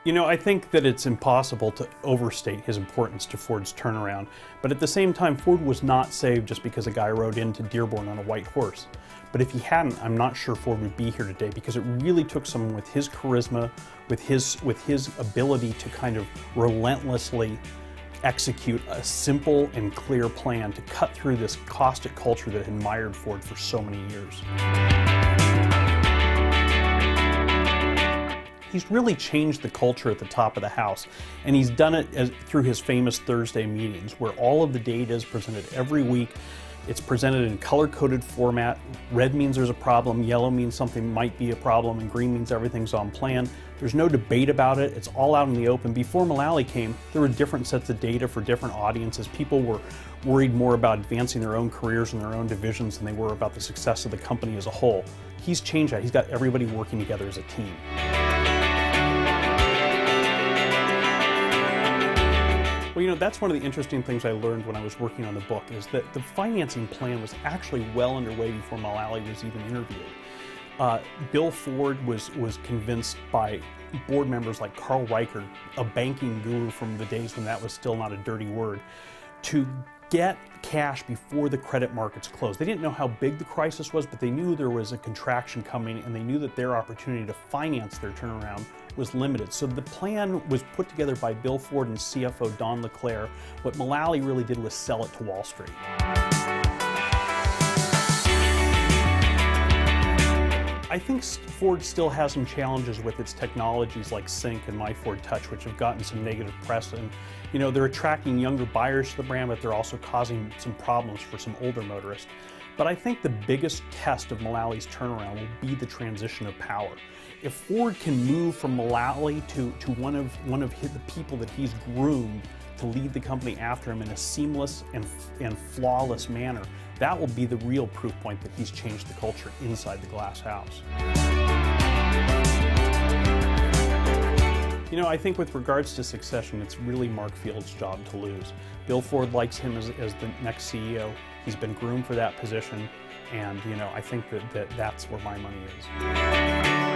You know, I think that it's impossible to overstate his importance to Ford's turnaround, but at the same time, Ford was not saved just because a guy rode into Dearborn on a white horse. But if he hadn't, I'm not sure Ford would be here today, because it really took someone with his charisma, with his ability to kind of relentlessly execute a simple and clear plan to cut through this caustic culture that had mired Ford for so many years. He's really changed the culture at the top of the house, and he's done it through his famous Thursday meetings, where all of the data is presented every week. It's presented in color-coded format. Red means there's a problem, yellow means something might be a problem, and green means everything's on plan. There's no debate about it. It's all out in the open. Before Mulally came, there were different sets of data for different audiences. People were worried more about advancing their own careers and their own divisions than they were about the success of the company as a whole. He's changed that. He's got everybody working together as a team. Well, you know, that's one of the interesting things I learned when I was working on the book, is that the financing plan was actually well underway before Mulally was even interviewed. Bill Ford was convinced by board members like Carl Reichert, a banking guru from the days when that was still not a dirty word, to get cash before the credit markets closed. They didn't know how big the crisis was, but they knew there was a contraction coming, and they knew that their opportunity to finance their turnaround was limited. So the plan was put together by Bill Ford and CFO Don LeClaire. What Mulally really did was sell it to Wall Street. I think Ford still has some challenges with its technologies like Sync and My Ford Touch, which have gotten some negative press. And you know, they're attracting younger buyers to the brand, but they're also causing some problems for some older motorists. But I think the biggest test of Mullally's turnaround will be the transition of power. If Ford can move from Mulally to one of the people that he's groomed to lead the company after him in a seamless and flawless manner, that will be the real proof point that he's changed the culture inside the glass house. You know, I think with regards to succession, it's really Mark Field's job to lose. Bill Ford likes him as the next CEO. He's been groomed for that position, and you know, I think that's where my money is.